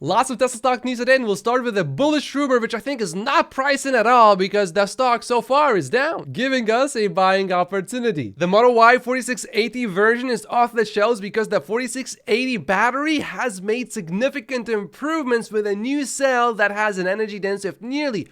Lots of Tesla stock news today, and we'll start with a bullish rumor, which I think is not priced in at all because the stock so far is down, giving us a buying opportunity. The Model Y 4680 version is off the shelves because the 4680 battery has made significant improvements with a new cell that has an energy density of nearly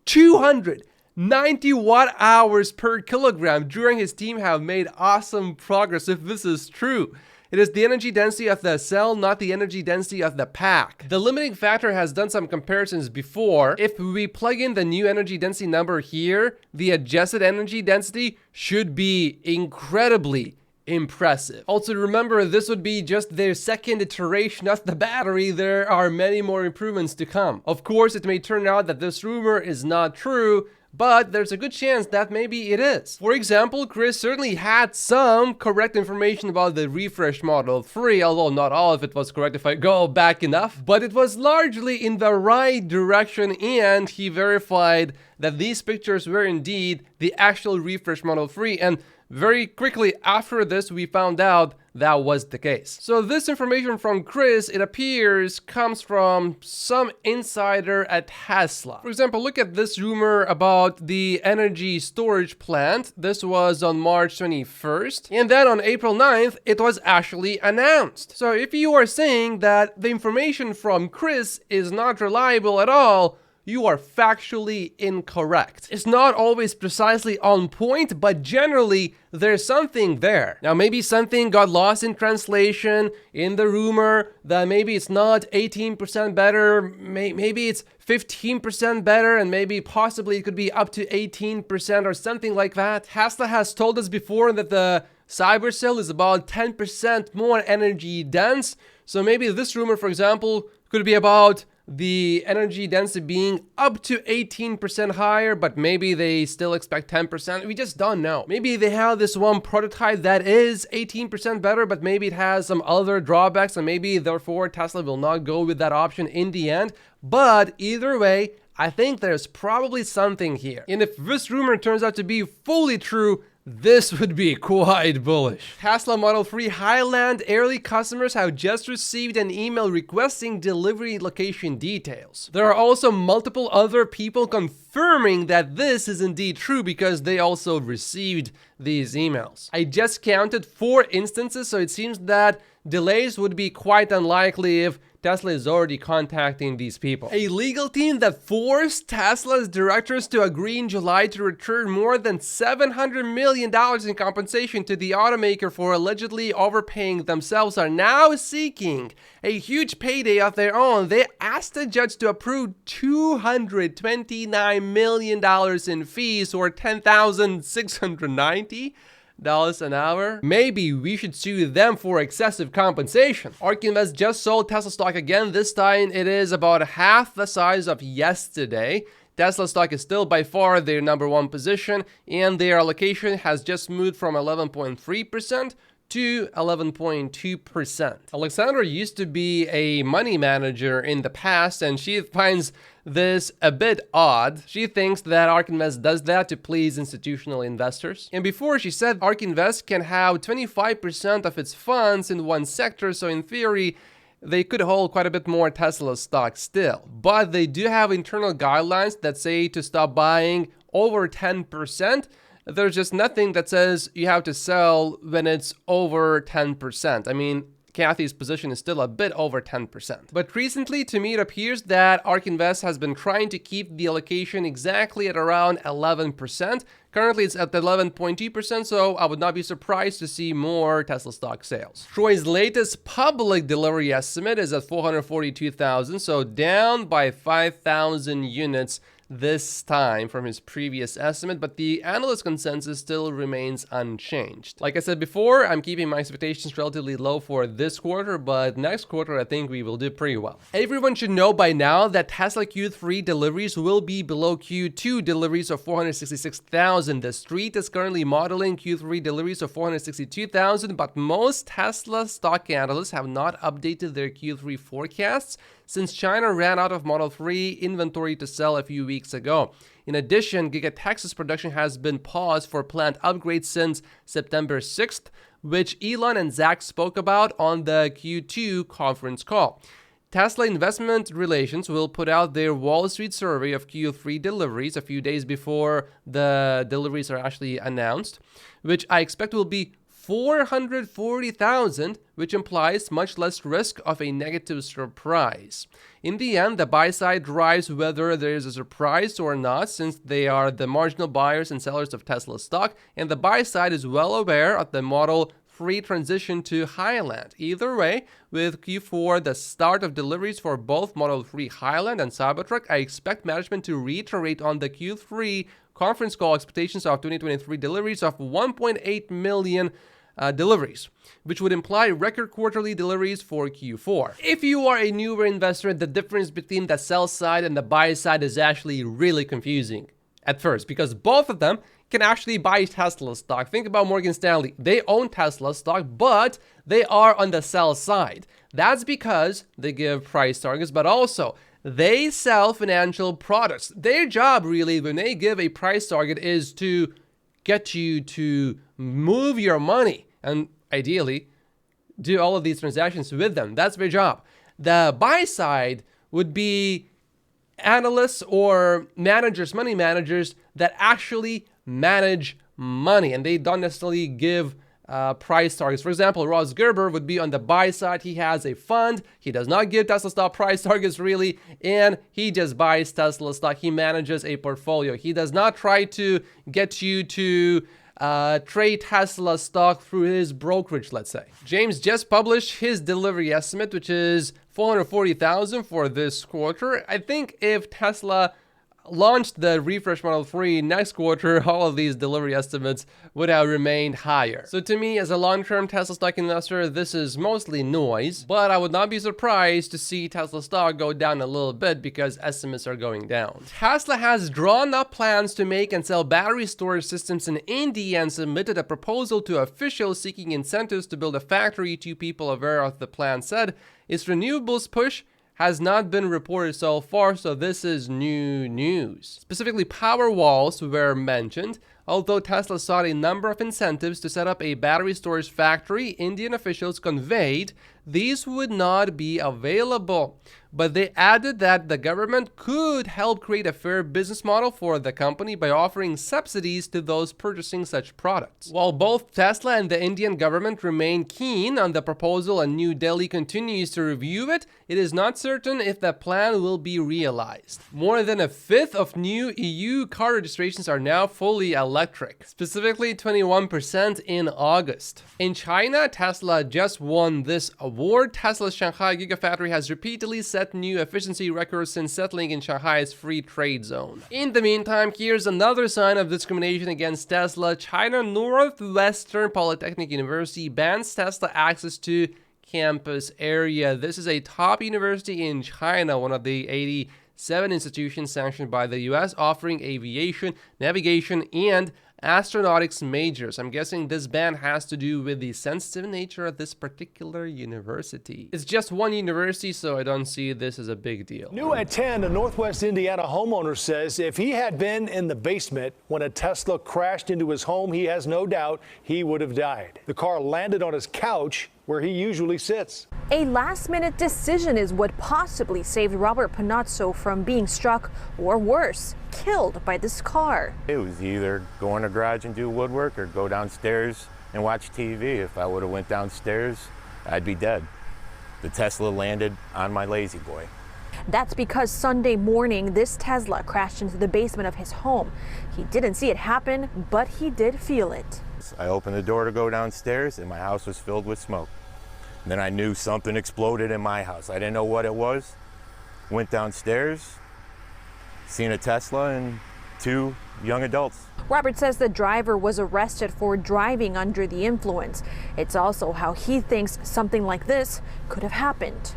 290 watt-hours per kilogram. During his team have made awesome progress if this is true. It is the energy density of the cell, not the energy density of the pack. The limiting factor has done some comparisons before. If we plug in the new energy density number here, the adjusted energy density should be incredibly impressive. Also remember, this would be just their second iteration of the battery. There are many more improvements to come. Of course, it may turn out that this rumor is not true, but there's a good chance that maybe it is. For example, Chris certainly had some correct information about the refreshed Model 3, although not all of it was correct if I go back enough, but it was largely in the right direction, and he verified that these pictures were indeed the actual refreshed Model 3, and very quickly after this, we found out that was the case. So this information from Chris, it appears, comes from some insider at Tesla. For example, look at this rumor about the energy storage plant. This was on March 21st. And then on April 9th, it was actually announced. So if you are saying that the information from Chris is not reliable at all, you are factually incorrect. It's not always precisely on point, but generally there's something there. Now maybe something got lost in translation in the rumor, that maybe it's not 18% better, maybe it's 15% better, and maybe possibly it could be up to 18% or something like that. Tesla has told us before that the Cybertruck is about 10% more energy dense. So maybe this rumor, for example, could be about the energy density being up to 18% higher, but maybe they still expect 10%. We just don't know. Maybe they have this one prototype that is 18% better, but maybe it has some other drawbacks, and maybe therefore Tesla will not go with that option in the end. But either way, I think there's probably something here. And if this rumor turns out to be fully true, this would be quite bullish. Tesla Model 3 Highland early customers have just received an email requesting delivery location details. There are also multiple other people confirming that this is indeed true because they also received these emails. I just counted 4 instances, so it seems that delays would be quite unlikely if Tesla is already contacting these people. A legal team that forced Tesla's directors to agree in July to return more than $700 million in compensation to the automaker for allegedly overpaying themselves are now seeking a huge payday of their own. They asked the judge to approve $229 million in fees, or $10,690 an hour. Maybe we should sue them for excessive compensation. ARK Invest just sold Tesla stock again. This time it is about half the size of yesterday. Tesla stock is still by far their number one position, and their allocation has just moved from 11.3% to 11.2%. Alexandra used to be a money manager in the past, and she finds this a bit odd. She thinks that ARK Invest does that to please institutional investors. And before, she said ARK Invest can have 25% of its funds in one sector, so in theory, they could hold quite a bit more Tesla stock still. But they do have internal guidelines that say to stop buying over 10%. There's just nothing that says you have to sell when it's over 10%. I mean, Kathy's position is still a bit over 10%. But recently, to me, it appears that ARK Invest has been trying to keep the allocation exactly at around 11%. Currently, it's at 11.2%, so I would not be surprised to see more Tesla stock sales. Troy's latest public delivery estimate is at 442,000, so down by 5,000 units this time from his previous estimate, but the analyst consensus still remains unchanged. Like I said before, I'm keeping my expectations relatively low for this quarter, but next quarter I think we will do pretty well. Everyone should know by now that Tesla Q3 deliveries will be below Q2 deliveries of 466,000. The street is currently modeling Q3 deliveries of 462,000, but most Tesla stock analysts have not updated their Q3 forecasts since China ran out of Model 3 inventory to sell a few weeks ago. In addition, Giga Texas production has been paused for plant upgrades since September 6th, which Elon and Zach spoke about on the Q2 conference call. Tesla Investment Relations will put out their Wall Street survey of Q3 deliveries a few days before the deliveries are actually announced, which I expect will be 440,000, which implies much less risk of a negative surprise. In the end, the buy side drives whether there is a surprise or not, since they are the marginal buyers and sellers of Tesla stock, and the buy side is well aware of the Model 3 transition to Highland. Either way, with Q4 the start of deliveries for both Model 3 Highland and Cybertruck, I expect management to reiterate on the Q3 conference call expectations of 2023 deliveries of 1.8 million deliveries, which would imply record quarterly deliveries for Q4. If you are a newer investor, the difference between the sell side and the buy side is actually really confusing at first, because both of them can actually buy Tesla stock. Think about Morgan Stanley. They own Tesla stock, but they are on the sell side. That's because they give price targets, but also they sell financial products. Their job really, when they give a price target, is to get you to move your money and ideally do all of these transactions with them. That's their job. The buy side would be analysts or managers, money managers that actually manage money, and they don't necessarily give price targets. For example, Ross Gerber would be on the buy side. He has a fund. He does not give Tesla stock price targets really, and he just buys Tesla stock. He manages a portfolio. He does not try to get you to trade Tesla stock through his brokerage, let's say. James just published his delivery estimate, which is 440,000 for this quarter. I think if Tesla launched the refresh Model 3 next quarter, all of these delivery estimates would have remained higher. So to me, as a long-term Tesla stock investor, this is mostly noise, but I would not be surprised to see Tesla stock go down a little bit because estimates are going down. Tesla has drawn up plans to make and sell battery storage systems in India and submitted a proposal to officials seeking incentives to build a factory. Two people aware of the plan said its renewables push has not been reported so far, so this is new news. Specifically, Powerwalls were mentioned. Although Tesla sought a number of incentives to set up a battery storage factory, Indian officials conveyed these would not be available. But they added that the government could help create a fair business model for the company by offering subsidies to those purchasing such products. While both Tesla and the Indian government remain keen on the proposal and New Delhi continues to review it, it is not certain if the plan will be realized. More than a fifth of new EU car registrations are now fully electric, specifically 21% in August. In China, Tesla just won this award. Tesla's Shanghai Gigafactory has repeatedly set new efficiency records since settling in Shanghai's free trade zone. In the meantime, here's another sign of discrimination against Tesla. China Northwestern Polytechnic University bans Tesla access to campus area. This is a top university in China, one of the 87 institutions sanctioned by the US, offering aviation, navigation, and astronautics majors. I'm guessing this ban has to do with the sensitive nature of this particular university. It's just one university, so I don't see this as a big deal. New at 10, a Northwest Indiana homeowner says if he had been in the basement when a Tesla crashed into his home, he has no doubt he would have died. The car landed on his couch, where he usually sits. A last-minute decision is what possibly saved Robert Panazzo from being struck, or worse, killed by this car. It was either go in the garage and do woodwork or go downstairs and watch TV. If I would have went downstairs, I'd be dead. The Tesla landed on my lazy boy. That's because Sunday morning, this Tesla crashed into the basement of his home. He didn't see it happen, but he did feel it. I opened the door to go downstairs and my house was filled with smoke. And then I knew something exploded in my house. I didn't know what it was. Went downstairs, seen a Tesla and two young adults. Robert says the driver was arrested for driving under the influence. It's also how he thinks something like this could have happened.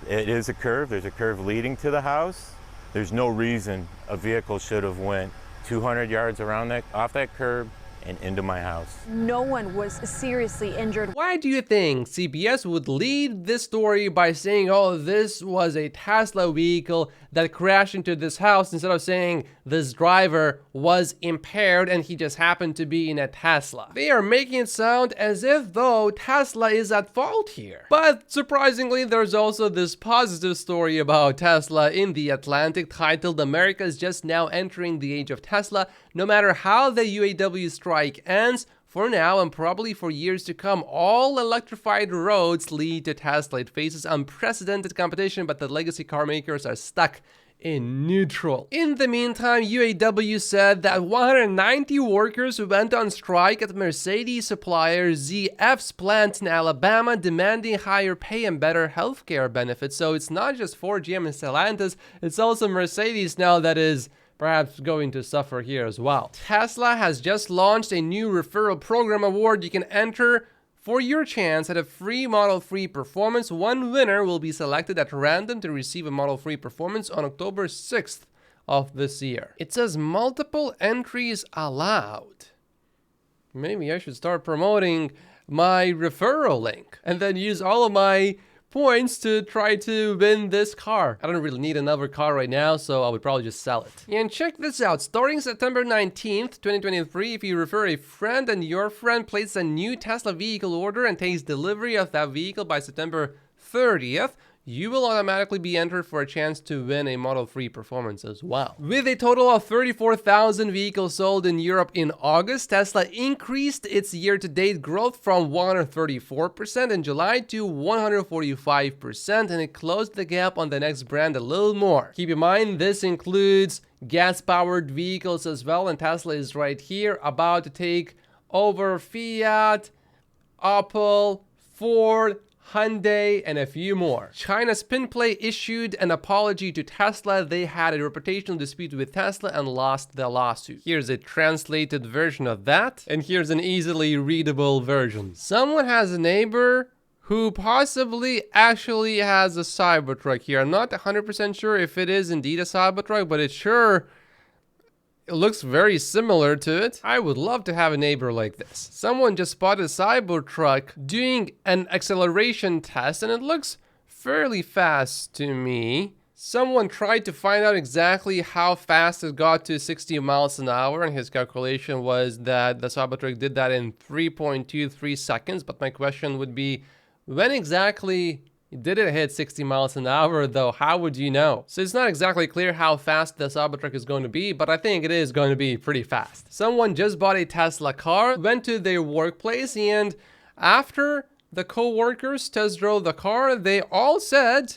It is a curve. There's a curve leading to the house. There's no reason a vehicle should have went 200 yards around off that curb and into my house. No one was seriously injured. Why do you think CBS would lead this story by saying, oh, this was a Tesla vehicle that crashed into this house, instead of saying this driver was impaired and he just happened to be in a Tesla? They are making it sound as if though Tesla is at fault here. But surprisingly, there's also this positive story about Tesla in The Atlantic titled "America is just now entering the age of Tesla. No matter how the UAW strike ends, for now and probably for years to come, all electrified roads lead to Tesla. It faces unprecedented competition, but the legacy car makers are stuck in neutral." In the meantime, UAW said that 190 workers went on strike at Mercedes supplier ZF's plant in Alabama, demanding higher pay and better healthcare benefits. So it's not just Ford, GM, and Stellantis, it's also Mercedes now that is perhaps going to suffer here as well. Tesla has just launched a new Referral Program award. You can enter for your chance at a free Model 3 Performance. One winner will be selected at random to receive a Model 3 Performance on October 6th of this year. It says multiple entries allowed. Maybe I should start promoting my referral link and then use all of my points to try to win this car. I don't really need another car right now, so I would probably just sell it. And check this out. Starting September 19th, 2023, if you refer a friend and your friend places a new Tesla vehicle order and takes delivery of that vehicle by September 30th, you will automatically be entered for a chance to win a Model 3 Performance as well. With a total of 34,000 vehicles sold in Europe in August, Tesla increased its year-to-date growth from 134% in July to 145%, and it closed the gap on the next brand a little more. Keep in mind, this includes gas-powered vehicles as well, and Tesla is right here about to take over Fiat, Opel, Ford, Hyundai, and a few more. China's Pinplay issued an apology to Tesla. They had a reputational dispute with Tesla and lost the lawsuit. Here's a translated version of that, and here's an easily readable version. Someone has a neighbor who possibly actually has a Cybertruck here. I'm not 100% sure if it is indeed a Cybertruck, but it looks very similar to it. I would love to have a neighbor like this. Someone just spotted a Cybertruck doing an acceleration test, and it looks fairly fast to me. Someone tried to find out exactly how fast it got to 60 miles an hour, and his calculation was that the Cybertruck did that in 3.23 seconds. But my question would be, when exactly did it hit 60 miles an hour though? How would you know? So it's not exactly clear how fast the Cybertruck is going to be, but I think it is going to be pretty fast. Someone just bought a Tesla car, went to their workplace, and after the co-workers test drove the car, they all said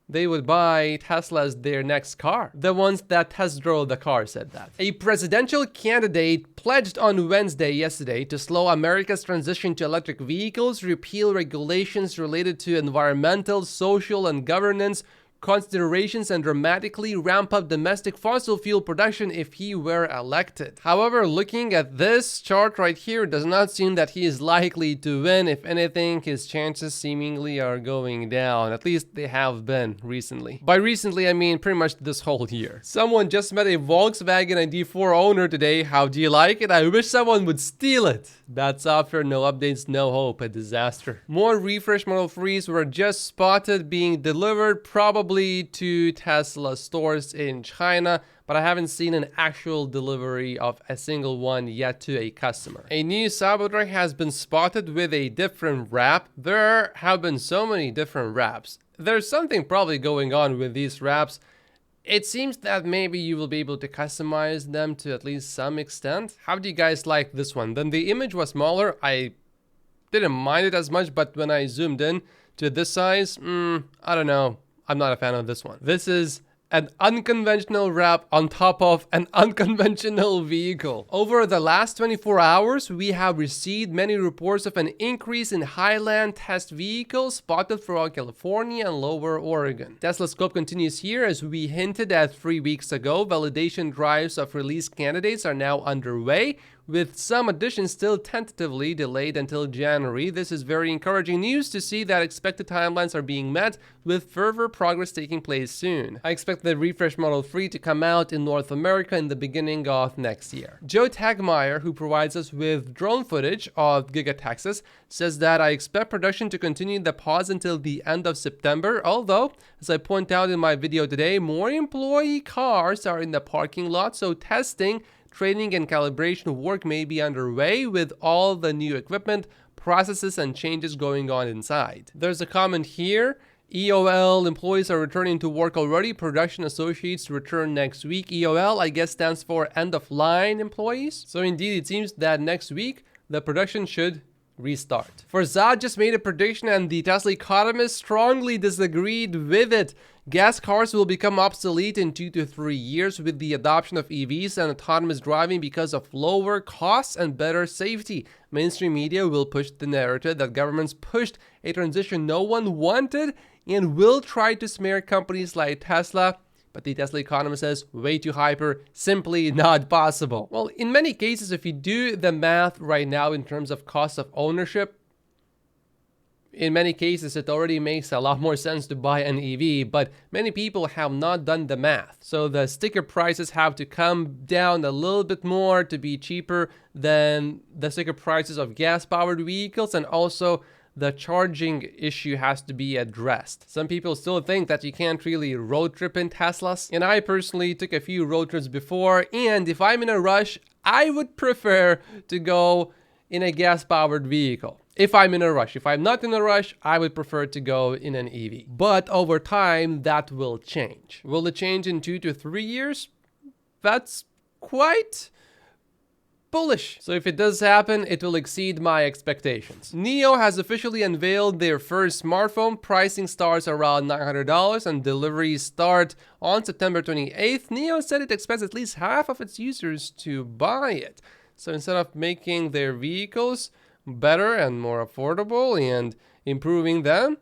they would buy Tesla as their next car. The ones that test drove the car said that. A presidential candidate pledged on Wednesday yesterday to slow America's transition to electric vehicles, repeal regulations related to environmental, social, and governance considerations, and dramatically ramp up domestic fossil fuel production if he were elected. However, looking at this chart right here, it does not seem that he is likely to win. If anything, his chances seemingly are going down. At least they have been recently. By recently, I mean pretty much this whole year. Someone just met a Volkswagen ID4 owner today. How do you like it? I wish someone would steal it. Bad software, no updates, no hope, a disaster. More refresh Model 3s were just spotted being delivered, probably to Tesla stores in China, but I haven't seen an actual delivery of a single one yet to a customer. A new Cybertruck has been spotted with a different wrap. There have been so many different wraps. There's something probably going on with these wraps. It seems that maybe you will be able to customize them to at least some extent. How do you guys like this one? Then the image was smaller. I didn't mind it as much, but when I zoomed in to this size, I don't know. I'm not a fan of this one. This is an unconventional wrap on top of an unconventional vehicle. Over the last 24 hours, we have received many reports of an increase in Highland test vehicles spotted throughout California and Lower Oregon. Tesla scope continues here. As we hinted at 3 weeks ago, validation drives of release candidates are now underway. with some additions still tentatively delayed until January. This is very encouraging news to see that expected timelines are being met, with further progress taking place soon. I expect the refresh Model 3 to come out in North America in the beginning of next year. Joe Tagmeyer, who provides us with drone footage of Giga, Texas, says that I expect production to continue the pause until the end of September, although, as I point out in my video today, more employee cars are in the parking lot, so testing, training, and calibration work may be underway with all the new equipment, processes, and changes going on inside. There's a comment here. EOL employees are returning to work already. Production associates return next week. EOL, I guess, stands for end of line employees. So indeed, it seems that next week the production should restart. Farzad just made a prediction and the Tesla Economist strongly disagreed with it. Gas cars will become obsolete in 2 to 3 years with the adoption of EVs and autonomous driving because of lower costs and better safety. Mainstream media will push the narrative that governments pushed a transition no one wanted and will try to smear companies like Tesla. But the Tesla Economist says, way too hyper, simply not possible. Well, in many cases, if you do the math right now in terms of cost of ownership, in many cases, it already makes a lot more sense to buy an EV, but many people have not done the math. So the sticker prices have to come down a little bit more to be cheaper than the sticker prices of gas-powered vehicles, and also the charging issue has to be addressed. Some people still think that you can't really road trip in Teslas, and I personally took a few road trips before, and if I'm in a rush, I would prefer to go in a gas-powered vehicle. If I'm in a rush. If I'm not in a rush, I would prefer to go in an EV. But over time, that will change. Will it change in 2 to 3 years? That's quite bullish. So if it does happen, it will exceed my expectations. NIO has officially unveiled their first smartphone. Pricing starts around $900 and deliveries start on September 28th. NIO said it expects at least half of its users to buy it. So instead of making their vehicles better and more affordable and improving them,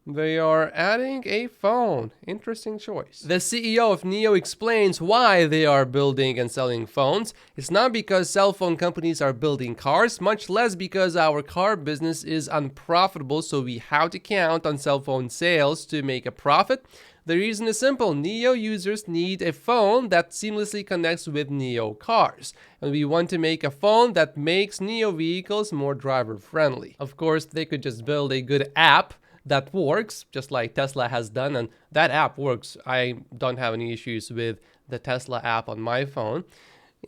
they are adding a phone. Interesting choice. The CEO of NIO explains why they are building and selling phones. It's not because cell phone companies are building cars, much less because our car business is unprofitable, so we have to count on cell phone sales to make a profit. The reason is simple. NIO users need a phone that seamlessly connects with NIO cars. And we want to make a phone that makes NIO vehicles more driver-friendly. Of course, they could just build a good app that works, just like Tesla has done, and that app works. I don't have any issues with the Tesla app on my phone.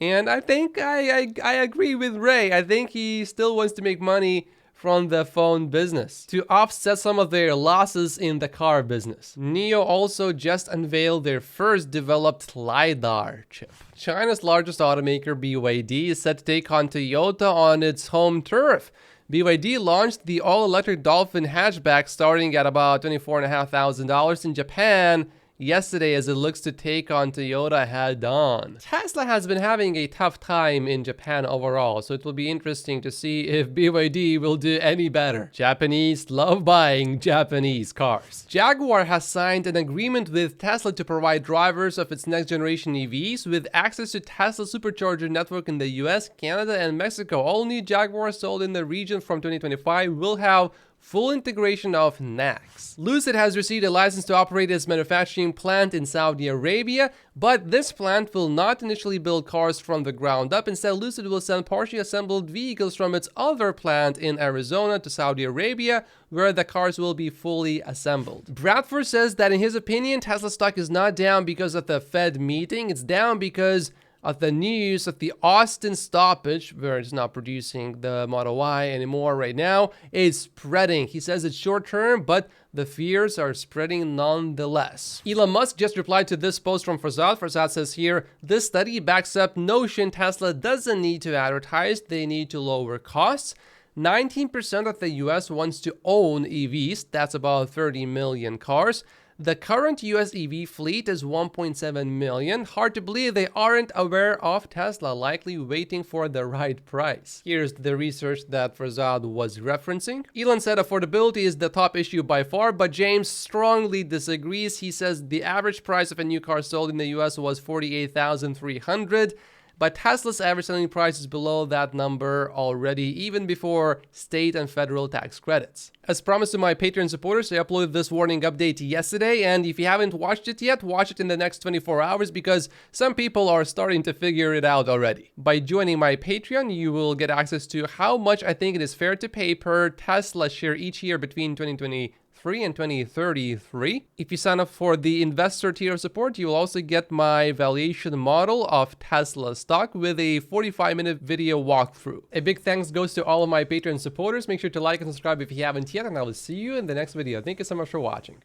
And I think I agree with Ray. I think he still wants to make money from the phone business to offset some of their losses in the car business. NIO also just unveiled their first developed LiDAR chip. China's largest automaker BYD is set to take on Toyota on its home turf. BYD launched the all-electric Dolphin hatchback starting at about $24,500 in Japan yesterday as it looks to take on Toyota head-on. Tesla has been having a tough time in Japan overall, so it will be interesting to see if BYD will do any better. Japanese love buying Japanese cars. Jaguar has signed an agreement with Tesla to provide drivers of its next-generation EVs with access to Tesla's supercharger network in the US, Canada, and Mexico. All new Jaguars sold in the region from 2025 will have full integration of NACS. Lucid has received a license to operate its manufacturing plant in Saudi Arabia, but this plant will not initially build cars from the ground up. Instead, Lucid will send partially assembled vehicles from its other plant in Arizona to Saudi Arabia, where the cars will be fully assembled. Bradford says that in his opinion, Tesla stock is not down because of the Fed meeting. It's down because of the news of the Austin stoppage, where it's not producing the Model Y anymore right now, is spreading. He says it's short term, but the fears are spreading nonetheless. Elon Musk just replied to this post from Farzad. Farzad says here, this study backs up notion Tesla doesn't need to advertise, they need to lower costs. 19% of the US wants to own EVs, that's about 30 million cars. The current US EV fleet is 1.7 million. Hard to believe they aren't aware of Tesla, likely waiting for the right price. Here's the research that Farzad was referencing. Elon said affordability is the top issue by far, but James strongly disagrees. He says the average price of a new car sold in the US was $48,300. but Tesla's average selling price is below that number already, even before state and federal tax credits. As promised to my Patreon supporters, I uploaded this warning update yesterday, and if you haven't watched it yet, watch it in the next 24 hours because some people are starting to figure it out already. By joining my Patreon, you will get access to how much I think it is fair to pay per Tesla share each year between 2023 and 2033. If you sign up for the investor tier of support, you will also get my valuation model of Tesla stock with a 45-minute video walkthrough. A big thanks goes to all of my Patreon supporters. Make sure to like and subscribe if you haven't yet, and I will see you in the next video. Thank you so much for watching.